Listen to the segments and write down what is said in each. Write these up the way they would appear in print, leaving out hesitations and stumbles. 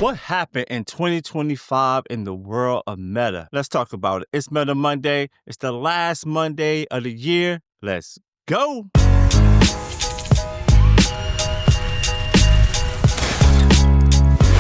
What happened in 2025 in the world of meta? Let's talk about it. It's Meta Monday. It's the last Monday of the year. Let's go.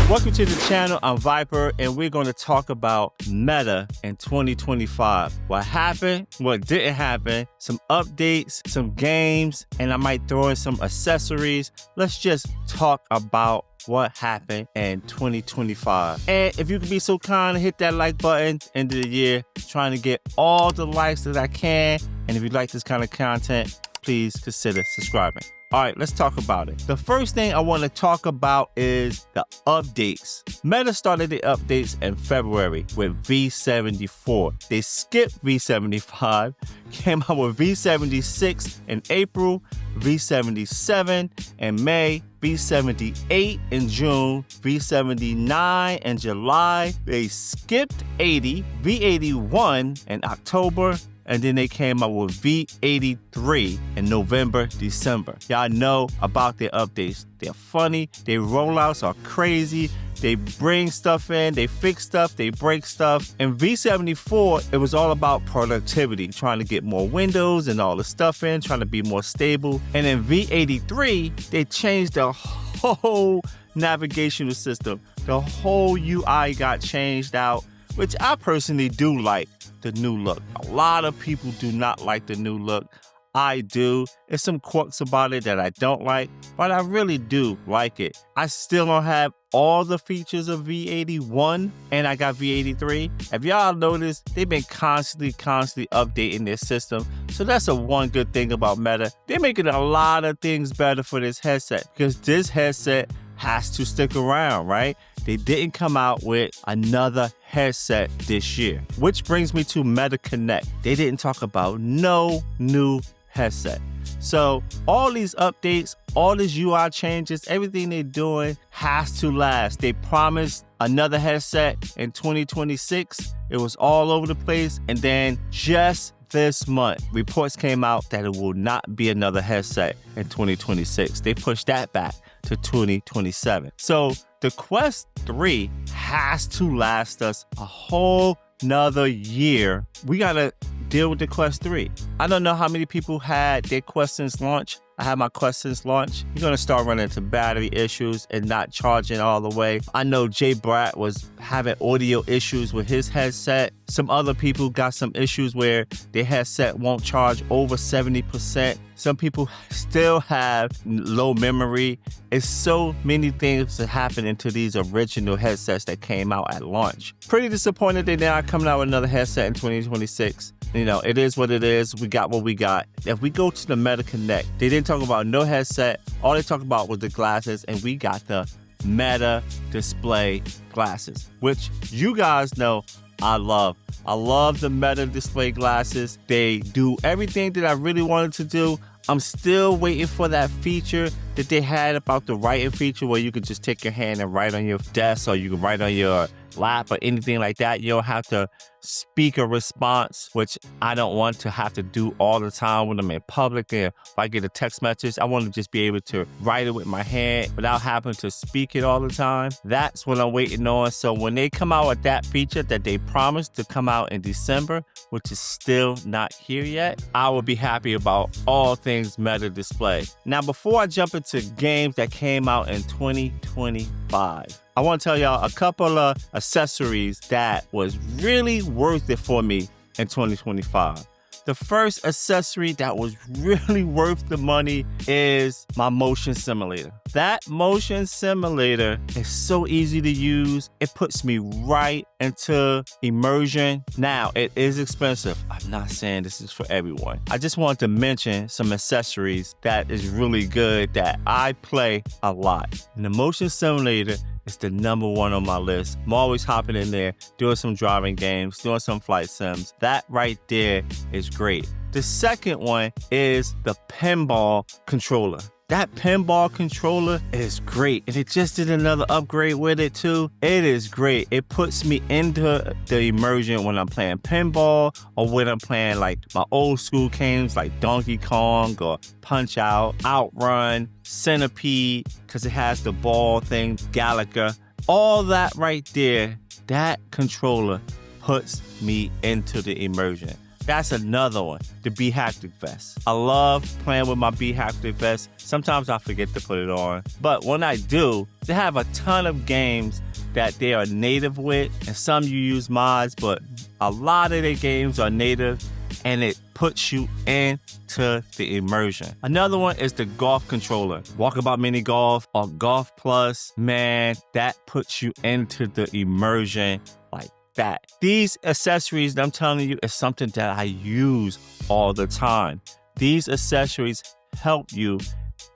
Welcome to the channel. I'm Viper, and we're going to talk about meta in 2025. What happened, what didn't happen, some updates, some games, and I might throw in some accessories. Let's just talk about what happened in 2025. And if you could be so kind, hit that like button. End of the year, trying to get all the likes that I can. And if you like this kind of content, please consider subscribing. All right, let's talk about it. The first thing I want to talk about is the updates. Meta started the updates in February with V74. They skipped V75, came out with V76 in April, V77 in May, V78 in June, V79 in July. They skipped 80, V81 in October, and then they came out with V83 in November, December. Y'all know about their updates. They're funny. Their rollouts are crazy. They bring stuff in, they fix stuff, they break stuff. In V74, it was all about productivity, trying to get more windows and all the stuff in, trying to be more stable. And in V83, they changed the whole navigational system. The whole UI got changed out, which I personally do like. The new look. A lot of people do not like the new look. I do. There's some quirks about it that I don't like, but I really do like it. I still don't have all the features of V81, and I got V83. If y'all noticed, they've been constantly updating their system. So that's a one good thing about Meta. They're making a lot of things better for this headset, because this headset has to stick around, right? They didn't come out with another headset this year, which brings me to Meta Connect. They didn't talk about no new headset. So all these updates, all these UI changes, everything they're doing has to last. They promised another headset in 2026. It was all over the place. And then just this month, reports came out that it will not be another headset in 2026. They pushed that back to 2027. So the Quest 3 has to last us a whole nother year. We gotta deal with the Quest 3. I don't know how many people had their Quest since launch. I had my Quest since launch. You're gonna start running into battery issues and not charging all the way. I know Jay Bratt was having audio issues with his headset. Some other people got some issues where their headset won't charge over 70%. Some people still have low memory. It's so many things that happen into these original headsets that came out at launch. Pretty disappointed they're not coming out with another headset in 2026. You know, it is what it is. We got what we got. If we go to the Meta Connect, they didn't talk about no headset. All they talked about was the glasses, and we got the Meta Display glasses, which you guys know I love. I love the Meta Display glasses. They do everything that I really wanted to do. I'm still waiting for that feature that they had about the writing feature, where you could just take your hand and write on your desk, or you can write on your lap or anything like that. You don't have to speak a response, which I don't want to have to do all the time when I'm in public. And if I get a text message, I want to just be able to write it with my hand without having to speak it all the time. That's what I'm waiting on. So when they come out with that feature that they promised to come out in December, which is still not here yet, I will be happy about all things Meta Display. Now, before I jump into games that came out in 2025, I want to tell y'all a couple of accessories that was really worth it for me in 2025. The first accessory that was really worth the money is my motion simulator. That motion simulator is so easy to use. It puts me right into immersion. Now, it is expensive. I'm not saying this is for everyone. I just wanted to mention some accessories that is really good that I play a lot. And the motion simulator is the number one on my list. I'm always hopping in there, doing some driving games, doing some flight sims. That right there is great. The second one is the pinball controller. That pinball controller is great, and it just did another upgrade with it too. It is great. It puts me into the immersion when I'm playing pinball, or when I'm playing like my old school games like Donkey Kong or Punch Out, Outrun, Centipede, because it has the ball thing, Galaga. All that right there, that controller puts me into the immersion. That's another one, the Be Haptic Vest. I love playing with my Be Haptic Vest. Sometimes I forget to put it on, but when I do, they have a ton of games that they are native with, and some you use mods, but a lot of their games are native, and it puts you into the immersion. Another one is the golf controller. Walkabout Mini Golf or Golf Plus, man, that puts you into the immersion like that. These accessories that I'm telling you is something that I use all the time. These accessories help you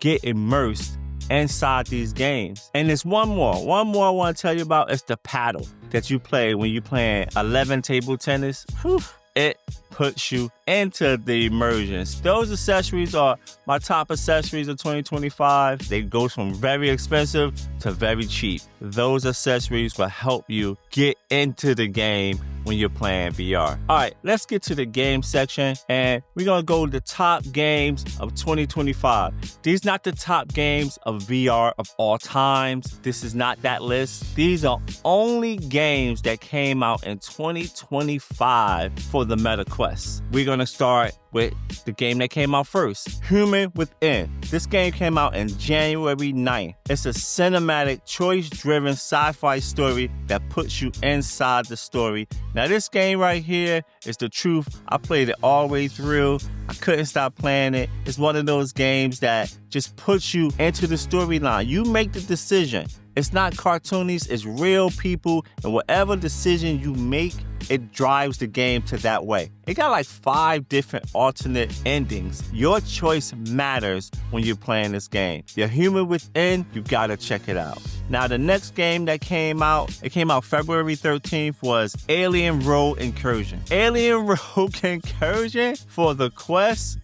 get immersed inside these games. And there's one more I want to tell you about is the paddle that you play when you're playing 11 table tennis. Whew, it puts you into the immersions. Those accessories are my top accessories of 2025. They go from very expensive to very cheap. Those accessories will help you get into the game when you're playing VR. All right, let's get to the game section, and we're gonna go to the top games of 2025. These not the top games of VR of all times. This is not that list. These are only games that came out in 2025 for the Meta Quest. We're gonna start with the game that came out first, Human Within. This game came out in January 9th. It's a cinematic, choice-driven sci-fi story that puts you inside the story. Now, this game right here is the truth. I played it all the way through. I couldn't stop playing it. It's one of those games that just puts you into the storyline. You make the decision. It's not cartoonies, it's real people, and whatever decision you make, it drives the game to that way. It got like 5 different alternate endings. Your choice matters when you're playing this game. You're Human Within, you gotta check it out. Now, the next game that came out, it came out February 13th, was Alien Rogue Incursion. Alien Rogue Incursion for the Quest.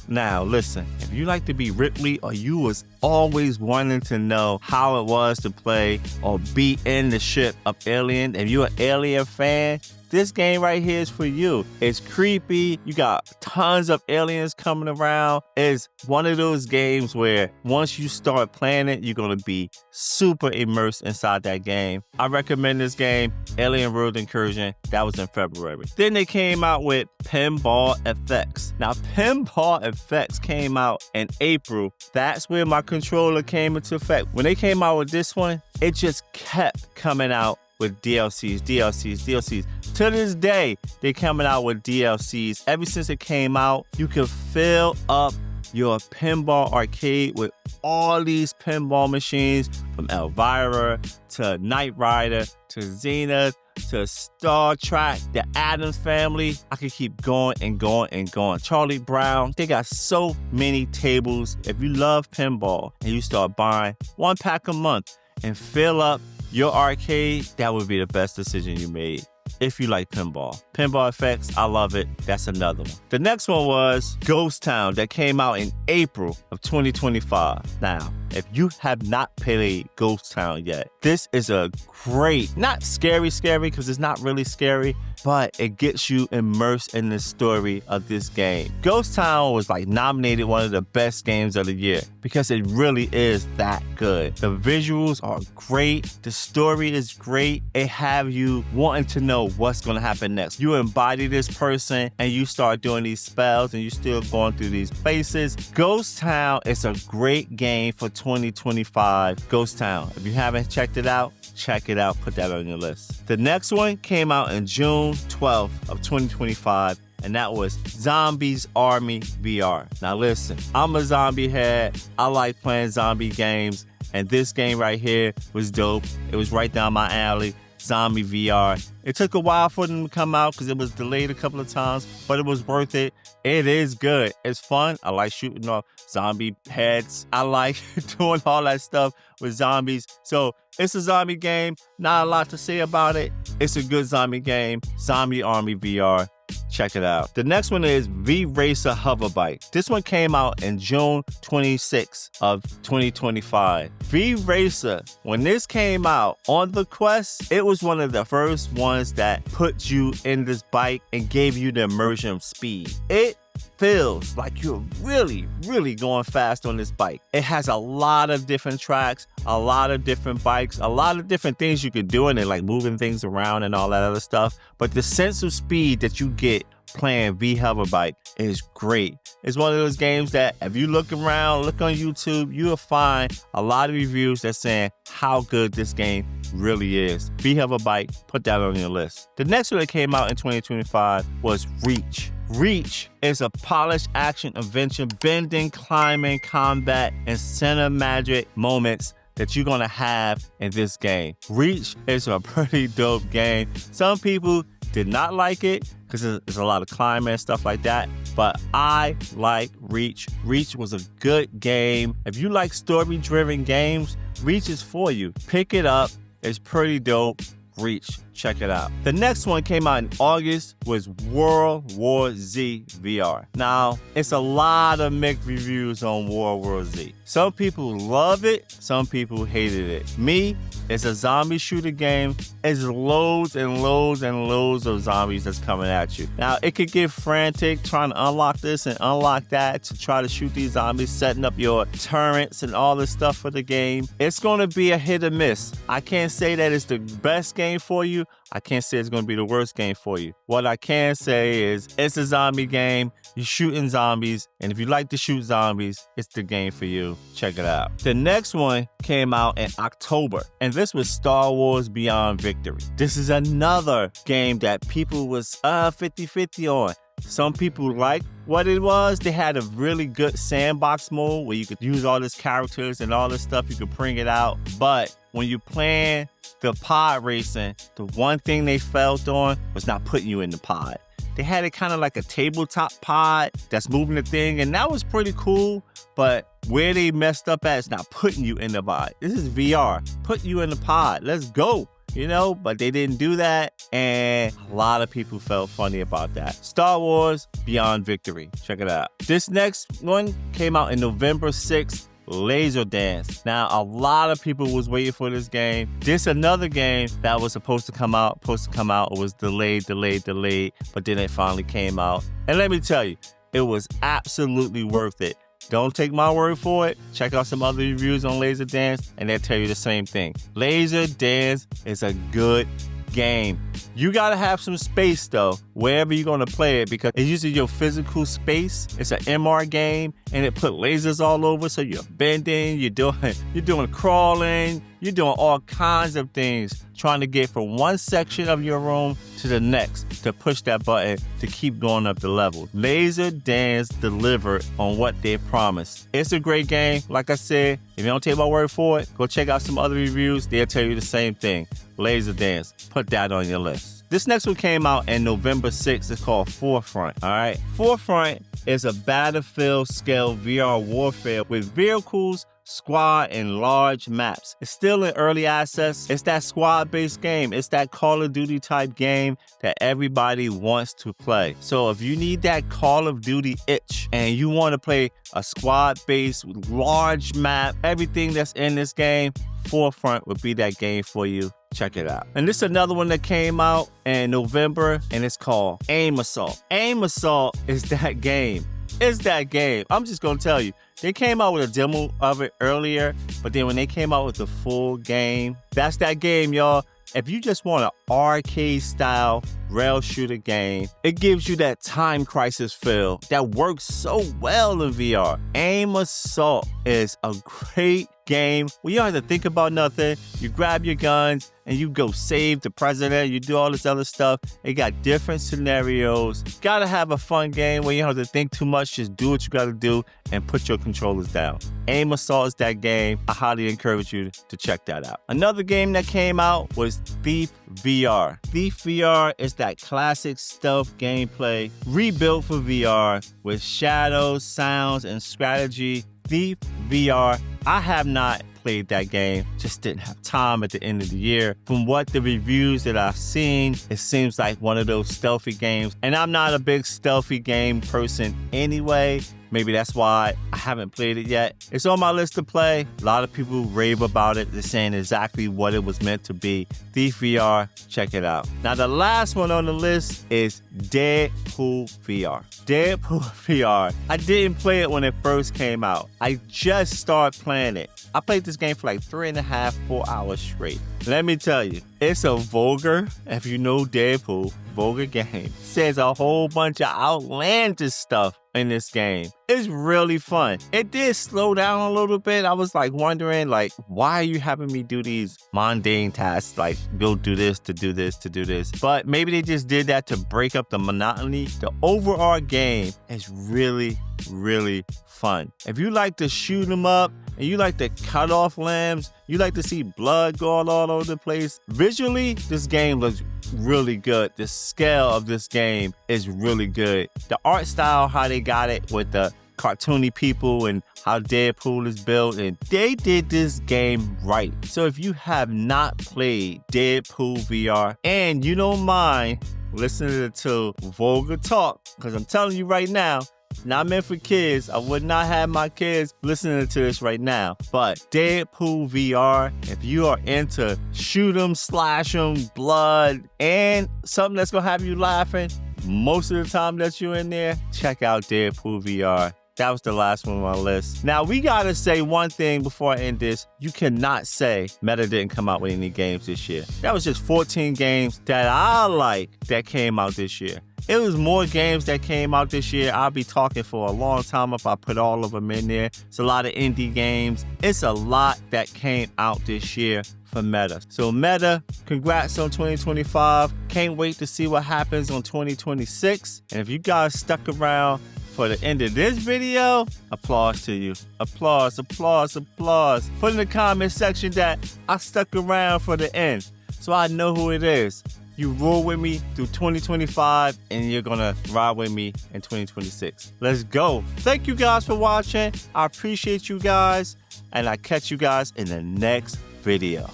Now, listen, if you like to be Ripley or you was always wanting to know how it was to play or be in the ship of Alien, if you're an Alien fan, this game right here is for you. It's creepy. You got tons of aliens coming around. It's one of those games where once you start playing it, you're going to be super immersed inside that game. I recommend this game, Alien Rogue Incursion. That was in February. Then they came out with Pinball Effects. Now, Pinball Effects came out in April. That's where my controller came into effect. When they came out with this one, it just kept coming out with DLCs. To this day, they're coming out with DLCs. Ever since it came out, you can fill up your pinball arcade with all these pinball machines, from Elvira to Knight Rider to Zenith to Star Trek, the Addams Family. I could keep going and going and going. Charlie Brown. They got so many tables. If you love pinball and you start buying 1 pack a month and fill up your arcade, that would be the best decision you made. If you like pinball. Pinball Effects, I love it. That's another one. The next one was Ghost Town that came out in April of 2025. Now, if you have not played Ghost Town yet, this is a great, not scary because it's not really scary, but it gets you immersed in the story of this game. Ghost Town was like nominated one of the best games of the year because it really is that good. The visuals are great. The story is great. It have you wanting to know what's going to happen next. You embody this person and you start doing these spells and you're still going through these places. Ghost Town is a great game for 2025. Ghost Town. If you haven't checked it out, check it out. Put that on your list. The next one came out in June 12th of 2025, and that was Zombies Army VR. Now listen, I'm a zombie head. I like playing zombie games, and this game right here was dope. It was right down my alley. Zombie VR. It took a while for them to come out because it was delayed a couple of times, but it was worth it. It is good. It's fun. I like shooting off zombie heads. I like doing all that stuff with zombies. So it's a zombie game. Not a lot to say about it. It's a good zombie game. Zombie Army VR. Check it out. The next one is V-Racer Hoverbike. This one came out in June 26th of 2025. V-Racer, when this came out on the Quest, it was one of the first ones that put you in this bike and gave you the immersion of speed. It feels like you're really, really going fast on this bike. It has a lot of different tracks, a lot of different bikes, a lot of different things you can do in it, like moving things around and all that other stuff. But the sense of speed that you get playing V-Hoverbike is great. It's one of those games that if you look around, look on YouTube, you'll find a lot of reviews that's saying how good this game really is. V-Hoverbike, put that on your list. The next one that came out in 2025 was Reach. Reach is a polished action adventure, bending, climbing, combat, and cinematic moments that you're gonna have in this game. Reach is a pretty dope game. Some people did not like it because there's a lot of climbing and stuff like that, but I like Reach. Reach was a good game. If you like story-driven games, Reach is for you. Pick it up. It's pretty dope. Reach. Check it out. The next one came out in August was World War Z VR. Now, it's a lot of mixed reviews on World War Z. Some people love it, some people hated it. Me, it's a zombie shooter game. It's loads and loads and loads of zombies that's coming at you. Now, it could get frantic trying to unlock this and unlock that to try to shoot these zombies, setting up your turrets and all this stuff for the game. It's going to be a hit or miss. I can't say that it's the best game for you. I can't say it's going to be the worst game for you. What I can say is it's a zombie game. You're shooting zombies. And if you like to shoot zombies, it's the game for you. Check it out. The next one came out in October. And this was Star Wars Beyond Victory. This is another game that people was 50-50 on. Some people liked what it was. They had a really good sandbox mode where you could use all these characters and all this stuff. You could bring it out. But when you're playing the pod racing, the one thing they failed on was not putting you in the pod. They had it kind of like a tabletop pod that's moving the thing, and that was pretty cool. But where they messed up at is not putting you in the pod. This is VR. Put you in the pod. Let's go. You know, but they didn't do that, and a lot of people felt funny about that. Star Wars Beyond Victory. Check it out. This next one came out in November 6th. Laser Dance. Now, a lot of people was waiting for this game. This another game that was supposed to come out. It was delayed, but then it finally came out. And let me tell you, it was absolutely worth it. Don't take my word for it. Check out some other reviews on Laser Dance, and they'll tell you the same thing. Laser Dance is a good game. You gotta have some space though, wherever you're gonna play it, because it's using your physical space. It's an MR game, and it put lasers all over, so you're bending, you're doing crawling, you're doing all kinds of things, trying to get from one section of your room to the next to push that button to keep going up the level. Laser Dance delivered on what they promised. It's a great game. Like I said, if you don't take my word for it, go check out some other reviews. They'll tell you the same thing. Laser Dance. Put that on your list. This next one came out in November 6th. It's called Forefront. All right. Forefront is a battlefield scale VR warfare with vehicles, squad, and large maps. It's still in early access. It's that squad-based game. It's that Call of Duty type game that everybody wants to play. So if you need that Call of Duty itch and you want to play a squad-based large map, everything that's in this game, Forefront would be that game for you. Check it out. And this is another one that came out in November, and it's called Aim Assault. Aim Assault is that game. It's that game. I'm just going to tell you. They came out with a demo of it earlier, but then when they came out with the full game, that's that game, y'all. If you just want an arcade-style rail shooter game, it gives you that Time Crisis feel that works so well in VR. Aim Assault is a great game where you don't have to think about nothing. You grab your guns and you go save the president. You do all this other stuff. It got different scenarios. Gotta have a fun game where you don't have to think too much. Just do what you gotta do and put your controllers down. Aim Assault is that game. I highly encourage you to check that out. Another game that came out was Thief VR. Thief VR is that classic stealth gameplay rebuilt for VR with shadows, sounds, and strategy. Thief VR. I have not played that game, just didn't have time at the end of the year. From what the reviews that I've seen, it seems like one of those stealthy games, and I'm not a big stealthy game person anyway. Maybe that's why I haven't played it yet. It's on my list to play. A lot of people rave about it. They're saying exactly what it was meant to be. Thief VR, check it out. Now, the last one on the list is Deadpool VR. Deadpool VR. I didn't play it when it first came out. I just started playing it. I played this game for like 3.5, 4 hours straight. Let me tell you, it's a vulgar, if you know Deadpool, vulgar game. Says a whole bunch of outlandish stuff in this game. It's really fun. It did slow down a little bit. I was like wondering, like, why are you having me do these mundane tasks? Like, go do this, to do this, to do this. But maybe they just did that to break up the monotony. The overall game is really, really fun. If you like to shoot them up and you like to cut off limbs, you like to see blood going all over the place, visually, this game looks really good. The scale of this game is really good. The art style, how they got it with the cartoony people and how Deadpool is built, and they did this game right. So if you have not played Deadpool VR and you don't mind listening to vulgar talk, because I'm telling you right now, not meant for kids. I would not have my kids listening to this right now. But Deadpool VR, if you are into shoot 'em, slash 'em, blood, and something that's going to have you laughing most of the time that you're in there, check out Deadpool VR. That was the last one on my list. Now, we got to say one thing before I end this. You cannot say Meta didn't come out with any games this year. That was just 14 games that I like that came out this year. It was more games that came out this year. I'll be talking for a long time if I put all of them in there. It's a lot of indie games. It's a lot that came out this year for Meta. So Meta, congrats on 2025. Can't wait to see what happens on 2026. And if you guys stuck around for the end of this video, applause to you. Applause, applause, applause. Put in the comment section that I stuck around for the end so I know who it is. You roll with me through 2025 and you're gonna ride with me in 2026. Let's go. Thank you guys for watching. I appreciate you guys, and I'll catch you guys in the next video.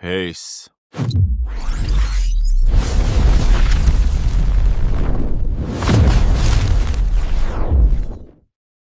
Peace.